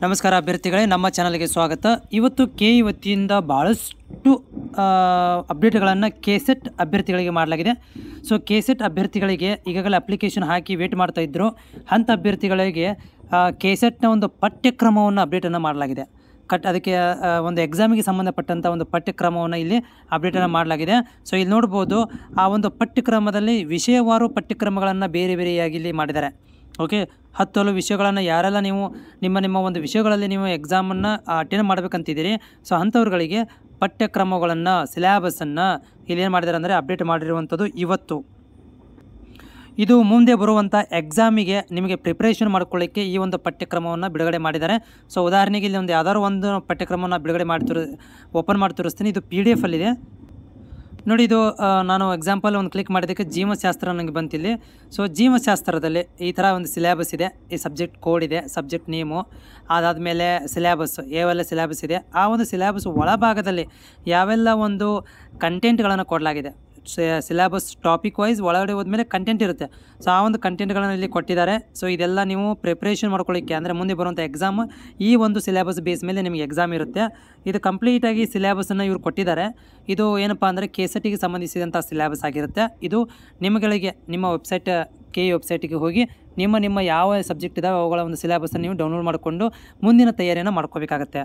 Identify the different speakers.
Speaker 1: ನಮಸ್ಕಾರ ಅಭ್ಯರ್ಥಿಗಳೇ, ನಮ್ಮ ಚಾನಲ್ಗೆ ಸ್ವಾಗತ. ಇವತ್ತು ಕೆಇ ವತಿಯಿಂದ ಭಾಳಷ್ಟು ಅಪ್ಡೇಟ್ಗಳನ್ನು ಕೆಸೆಟ್ ಅಭ್ಯರ್ಥಿಗಳಿಗೆ ಮಾಡಲಾಗಿದೆ. ಸೊ ಕೆಸೆಟ್ ಅಭ್ಯರ್ಥಿಗಳಿಗೆ ಈಗಾಗಲೇ ಅಪ್ಲಿಕೇಶನ್ ಹಾಕಿ ವೇಟ್ ಮಾಡ್ತಾ ಇದ್ದರು. ಅಂಥ ಅಭ್ಯರ್ಥಿಗಳಿಗೆ ಕೆಸೆಟ್ನ ಒಂದು ಪಠ್ಯಕ್ರಮವನ್ನು ಅಪ್ಡೇಟನ್ನು ಮಾಡಲಾಗಿದೆ. ಅದಕ್ಕೆ ಒಂದು ಎಕ್ಸಾಮಿಗೆ ಸಂಬಂಧಪಟ್ಟಂಥ ಒಂದು ಪಠ್ಯಕ್ರಮವನ್ನು ಇಲ್ಲಿ ಅಪ್ಡೇಟನ್ನು ಮಾಡಲಾಗಿದೆ. ಸೊ ಇಲ್ಲಿ ನೋಡ್ಬೋದು, ಆ ಒಂದು ಪಠ್ಯಕ್ರಮದಲ್ಲಿ ವಿಷಯವಾರು ಪಠ್ಯಕ್ರಮಗಳನ್ನು ಬೇರೆ ಬೇರೆಯಾಗಿ ಇಲ್ಲಿ ಮಾಡಿದ್ದಾರೆ. ಓಕೆ, 10 ವಿಷಯಗಳನ್ನು ಯಾರೆಲ್ಲ ನೀವು ನಿಮ್ಮ ಒಂದು ವಿಷಯಗಳಲ್ಲಿ ನೀವು ಎಕ್ಸಾಮನ್ನು ಅಟೆಂಡ್ ಮಾಡಬೇಕಂತಿದ್ದೀರಿ, ಸೊ ಅಂಥವ್ರುಗಳಿಗೆ ಪಠ್ಯಕ್ರಮಗಳನ್ನು ಸಿಲೆಬಸನ್ನು ಇಲ್ಲಿ ಏನು ಮಾಡಿದ್ದಾರೆ ಅಂದರೆ ಅಪ್ಡೇಟ್ ಮಾಡಿರುವಂಥದ್ದು ಇವತ್ತು. ಇದು ಮುಂದೆ ಬರುವಂಥ ಎಕ್ಸಾಮಿಗೆ ನಿಮಗೆ ಪ್ರಿಪ್ರೇಷನ್ ಮಾಡ್ಕೊಳ್ಳಿಕ್ಕೆ ಈ ಒಂದು ಪಠ್ಯಕ್ರಮವನ್ನು ಬಿಡುಗಡೆ ಮಾಡಿದ್ದಾರೆ. ಸೊ ಉದಾಹರಣೆಗೆ ಇಲ್ಲಿ ಒಂದು ಯಾವ್ದಾದ್ರು ಒಂದು ಪಠ್ಯಕ್ರಮವನ್ನು ಬಿಡುಗಡೆ ಓಪನ್ ಮಾಡಿ ತೋರಿಸ್ತೀನಿ. ಇದು PDF ಅಲ್ಲಿದೆ ನೋಡಿ. ಇದು ನಾನು ಎಕ್ಸಾಂಪಲ್ ಒಂದು ಕ್ಲಿಕ್ ಮಾಡಿದ್ದಕ್ಕೆ ಜೀವಶಾಸ್ತ್ರ ನನಗೆ ಬಂತಿಲ್ಲಿ. ಸೊ ಜೀವಶಾಸ್ತ್ರದಲ್ಲಿ ಈ ಥರ ಒಂದು ಸಿಲೆಬಸ್ ಇದೆ, ಈ ಸಬ್ಜೆಕ್ಟ್ ಕೋಡ್ ಇದೆ, ಸಬ್ಜೆಕ್ಟ್ ನೇಮು, ಅದಾದಮೇಲೆ ಸಿಲೆಬಸ್, ಯಾವೆಲ್ಲ ಸಿಲೆಬಸ್ ಇದೆ, ಆ ಒಂದು ಸಿಲೆಬಸ್ ಒಳಭಾಗದಲ್ಲಿ ಯಾವೆಲ್ಲ ಒಂದು ಕಂಟೆಂಟ್ಗಳನ್ನು ಕೊಡಲಾಗಿದೆ. ಸಿಲೆಬಸ್ ಟಾಪಿಕ್ ವೈಸ್ ಒಳಗಡೆ ಹೋದ್ಮೇಲೆ ಕಂಟೆಂಟ್ ಇರುತ್ತೆ. ಸೊ ಆ ಒಂದು ಕಂಟೆಂಟ್ಗಳನ್ನು ಇಲ್ಲಿ ಕೊಟ್ಟಿದ್ದಾರೆ. ಸೊ ಇದೆಲ್ಲ ನೀವು ಪ್ರಿಪ್ರೇಷನ್ ಮಾಡ್ಕೊಳ್ಳಿಕ್ಕೆ, ಅಂದರೆ ಮುಂದೆ ಬರುವಂಥ ಎಕ್ಸಾಮ್ ಈ ಒಂದು ಸಿಲೆಬಸ್ ಬೇಸ್ ಮೇಲೆ ನಿಮಗೆ ಎಕ್ಸಾಮ್ ಇರುತ್ತೆ. ಇದು ಕಂಪ್ಲೀಟಾಗಿ ಸಿಲೆಬಸನ್ನು ಇವರು ಕೊಟ್ಟಿದ್ದಾರೆ. ಇದು ಏನಪ್ಪ ಅಂದರೆ ಕೆಸೆಟ್ಗೆ ಸಂಬಂಧಿಸಿದಂಥ ಸಿಲೆಬಸ್ ಆಗಿರುತ್ತೆ. ಇದು ನಿಮಗೆ ನಿಮ್ಮ ವೆಬ್ಸೈಟ್ ಕೆಇ ವೆಬ್ಸೈಟಿಗೆ ಹೋಗಿ ನಿಮ್ಮ ಯಾವ ಸಬ್ಜೆಕ್ಟ್ ಇದಾವೆ ಅವುಗಳ ಒಂದು ಸಿಲೆಬಸನ್ನು ನೀವು ಡೌನ್ಲೋಡ್ ಮಾಡಿಕೊಂಡು ಮುಂದಿನ ತಯಾರಿಯನ್ನು ಮಾಡ್ಕೋಬೇಕಾಗತ್ತೆ.